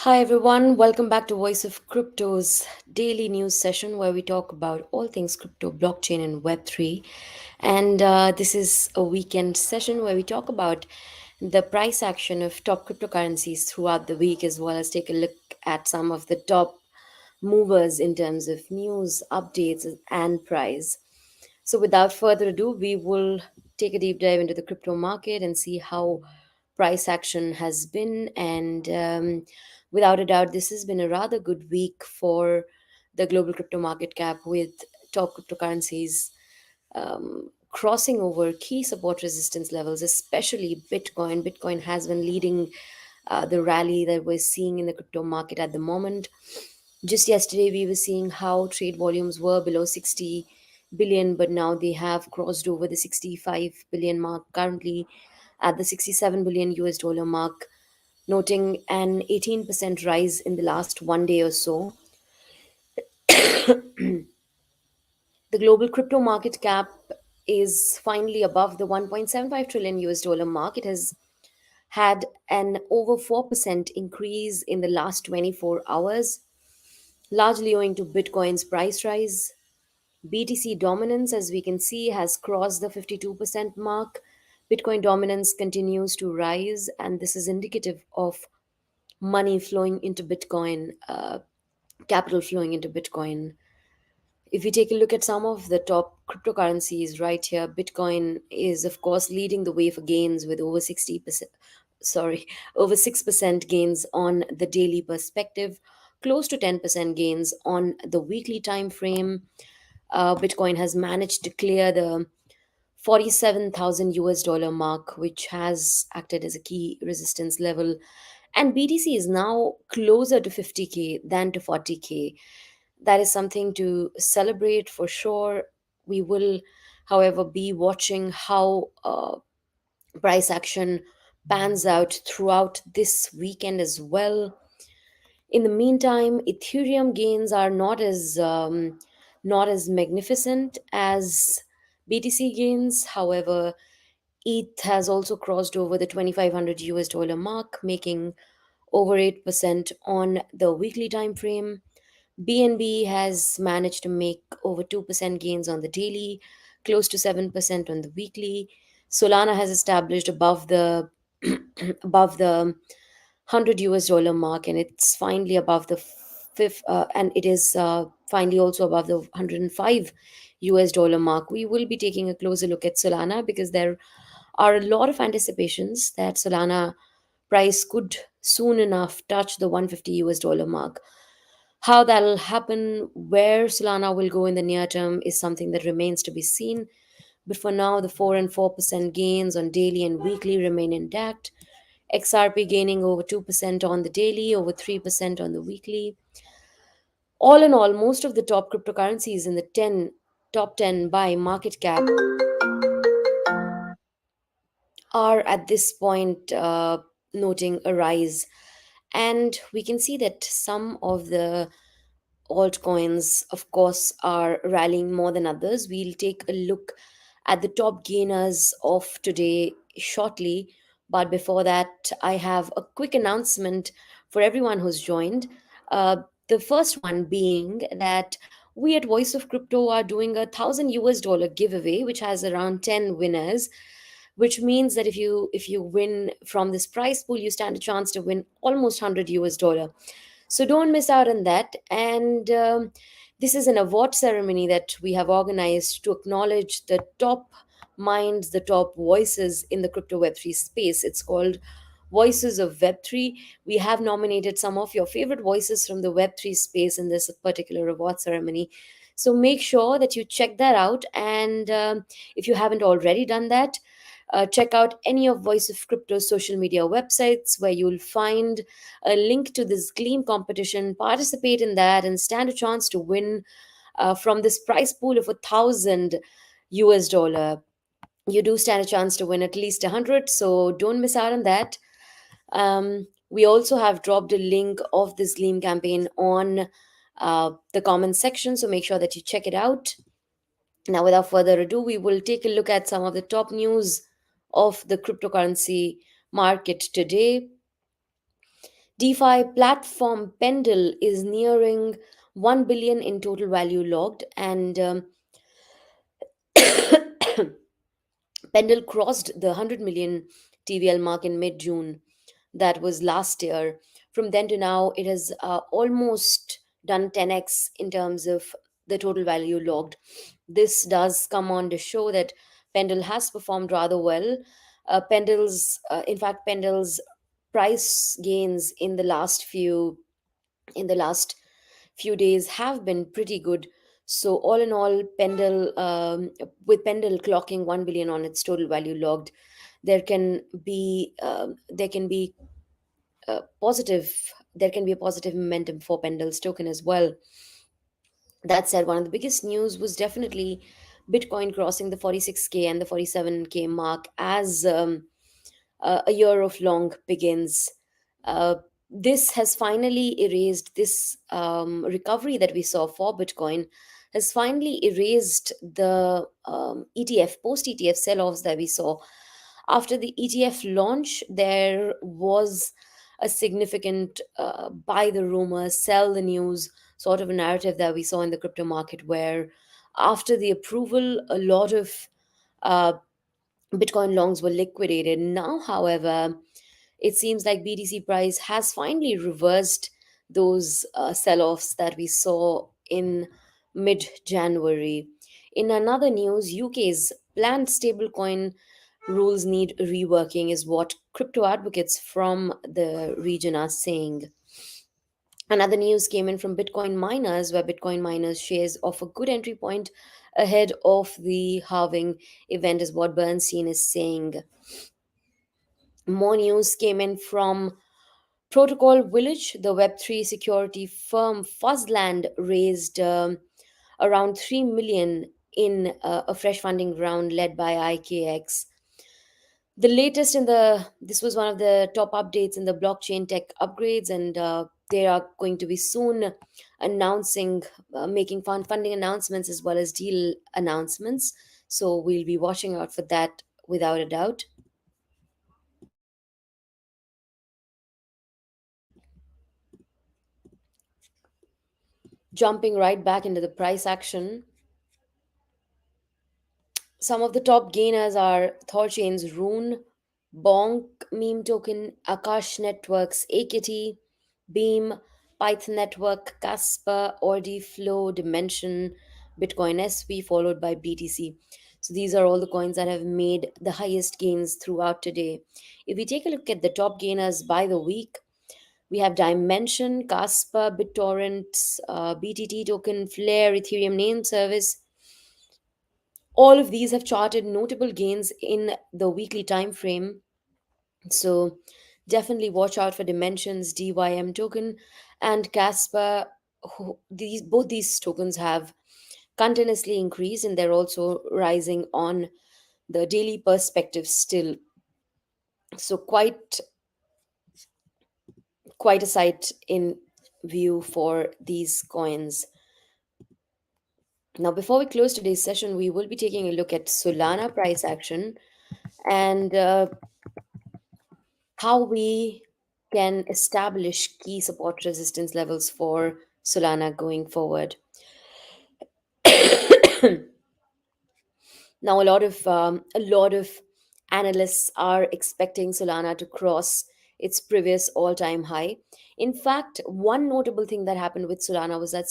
Hi everyone, welcome back to Voice of Crypto's daily news session where we talk about all things crypto, blockchain, and Web3. And this is a weekend session where we talk about the price action of top cryptocurrencies throughout the week, as well as take a look at some of the top movers in terms of news, updates, and price. So, without further ado, we will take a deep dive into the crypto market and see how price action has been. And without a doubt, this has been a rather good week for the global crypto market cap with top cryptocurrencies crossing over key support resistance levels, especially Bitcoin. Bitcoin has been leading the rally that we're seeing in the crypto market at the moment. Just yesterday, we were seeing how trade volumes were below 60 billion, but now they have crossed over the 65 billion mark, currently at the 67 billion US dollar mark, noting an 18% rise in the last 1 day or so. The global crypto market cap is finally above the 1.75 trillion US dollar mark. It has had an over 4% increase in the last 24 hours, largely owing to Bitcoin's price rise. BTC dominance, as we can see, has crossed the 52% mark. Bitcoin dominance continues to rise, and this is indicative of money flowing into Bitcoin, capital flowing into Bitcoin. If we take a look at some of the top cryptocurrencies right here, Bitcoin is, of course, leading the way for gains with over 60%, sorry, over 6% gains on the daily perspective, close to 10% gains on the weekly time frame. Bitcoin has managed to clear the 47,000 US dollar mark, which has acted as a key resistance level. And BTC is now closer to 50K than to 40K. That is something to celebrate for sure. We will, however, be watching how price action pans out throughout this weekend as well. In the meantime, Ethereum gains are not as magnificent as BTC gains. However, ETH has also crossed over the 2,500 US dollar mark, making over 8% on the weekly time frame. BNB has managed to make over 2% gains on the daily, close to 7% on the weekly. Solana has established above the above the 100 US dollar mark, and it's finally above the fifth, and it is finally also above the 105 US dollar mark. We will be taking a closer look at Solana because there are a lot of anticipations that Solana price could soon enough touch the 150 US dollar mark. How that'll happen, where Solana will go in the near term, is something that remains to be seen. But for now, the 4 and 4% gains on daily and weekly remain intact. XRP gaining over 2% on the daily, over 3% on the weekly. All in all, most of the top cryptocurrencies in the top 10 by market cap are at this point noting a rise. And we can see that some of the altcoins, of course, are rallying more than others. We'll take a look at the top gainers of today shortly. But before that, I have a quick announcement for everyone who's joined. The first one being that we at Voice of Crypto are doing a 1,000 US dollar giveaway, which has around 10 winners, which means that if you win from this prize pool, you stand a chance to win almost 100 US dollar. So don't miss out on that. And this is an award ceremony that we have organized to acknowledge the top minds, the top voices in the crypto Web3 space. It's called Voices of Web3. We have nominated some of your favorite voices from the Web3 space in this particular award ceremony. So make sure that you check that out. And if you haven't already done that, check out any of Voice of Crypto's social media websites where you'll find a link to this Gleam competition. Participate in that and stand a chance to win from this prize pool of 1,000 US dollar. You do stand a chance to win at least 100, so don't miss out on that. We also have dropped a link of this Gleam campaign on the comment section, so make sure that you check it out. Now, without further ado, we will take a look at some of the top news of the cryptocurrency market today. DeFi platform Pendle is nearing 1 billion in total value logged, and Pendle crossed the 100 million TVL mark in mid June. That was last year. From then to now, it has almost done 10x in terms of the total value logged. This does come on to show that Pendle has performed rather well. In fact, Pendle's price gains in the last few days have been pretty good. So all in all, with Pendle clocking 1 billion on its total value logged, there can be positive there can be a positive momentum for Pendle's token as well. That said, one of the biggest news was definitely Bitcoin crossing the 46K and the 47K mark as a year of long begins. Uh, this has finally erased this recovery that we saw for Bitcoin has finally erased the ETF post ETF sell offs that we saw. After the ETF launch, there was a significant buy the rumor, sell the news sort of a narrative that we saw in the crypto market, where after the approval, a lot of uh, Bitcoin longs were liquidated. Now, however, it seems like BTC price has finally reversed those sell-offs that we saw in mid-January. In another news, UK's planned stablecoin rules need reworking, is what crypto advocates from the region are saying. Another news came in from Bitcoin miners, where Bitcoin miners shares offer good entry point ahead of the halving event, is what Bernstein is saying. More news came in from Protocol Village, the Web3 security firm Fuzzland raised around 3 million in a fresh funding round led by IKX. The latest in the this was one of the top updates in the blockchain tech upgrades, and they are going to be soon announcing making funding announcements as well as deal announcements. So we'll be watching out for that without a doubt. Jumping right back into the price action, some of the top gainers are Thorchain's Rune, Bonk Meme Token, Akash Networks, AKT, Beam, Python Network, Casper, Ordi, Flow, Dimension, Bitcoin SV, followed by BTC. So these are all the coins that have made the highest gains throughout today. If we take a look at the top gainers by the week, we have Dimension, Casper, BitTorrent, BTT token, Flare, Ethereum name service. All of these have charted notable gains in the weekly time frame. So definitely watch out for Dimensions, DYM token, and Casper. These both these tokens have continuously increased, and they're also rising on the daily perspective still. So quite a sight in view for these coins. Now, before we close today's session, we will be taking a look at Solana price action and how we can establish key support resistance levels for Solana going forward. Now, a lot of analysts are expecting Solana to cross its previous all-time high. In fact, one notable thing that happened with Solana was that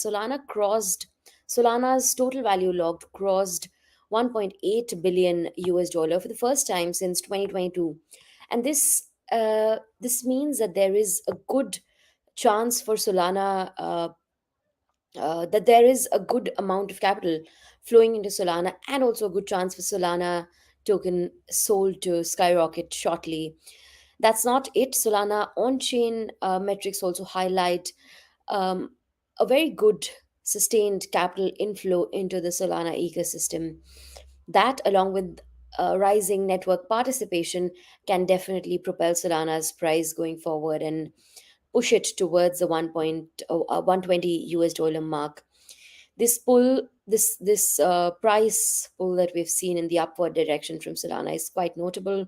Solana's total value logged crossed 1.8 billion US dollar for the first time since 2022, and this means that there is a good chance for Solana that there is a good amount of capital flowing into Solana, and also a good chance for Solana token sold to skyrocket shortly. That's not it. Solana on chain metrics also highlight um, a very good sustained capital inflow into the Solana ecosystem. That, along with rising network participation, can definitely propel Solana's price going forward and push it towards the 120 US dollar mark. This price pull that we've seen in the upward direction from Solana is quite notable.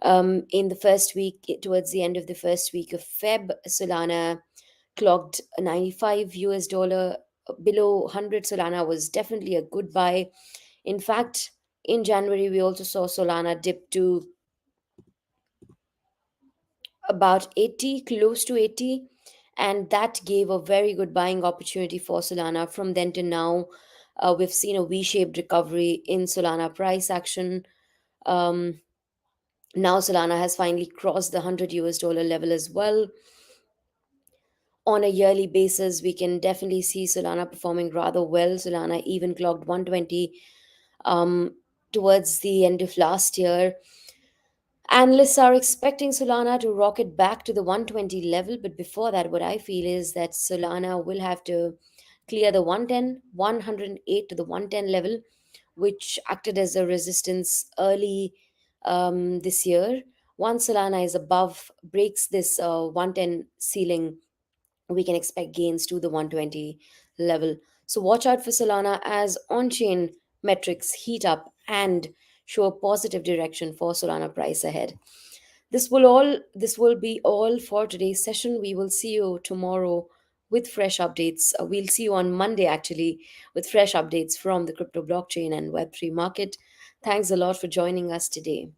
In the first week, towards the end of the first week of Feb, Solana clocked a 95 US dollar below 100. Solana was definitely a good buy. In fact, in January, we also saw Solana dip to about 80, close to 80, and that gave a very good buying opportunity for Solana. From then to now, we've seen a V-shaped recovery in Solana price action. Um, Now Solana has finally crossed the 100 US dollar level as well. On a yearly basis, we can definitely see Solana performing rather well. Solana even clocked 120 towards the end of last year. Analysts are expecting Solana to rocket back to the 120 level, but before that, what I feel is that Solana will have to clear the 110, 108 to the 110 level, which acted as a resistance early this year. Once Solana is above, breaks this 110 ceiling, we can expect gains to the 120 level. So watch out for Solana as on-chain metrics heat up and show a positive direction for Solana price ahead. This will be all for today's session. We will see you tomorrow with fresh updates. We'll see you on Monday actually with fresh updates from the crypto blockchain and web3 market. Thanks a lot for joining us today.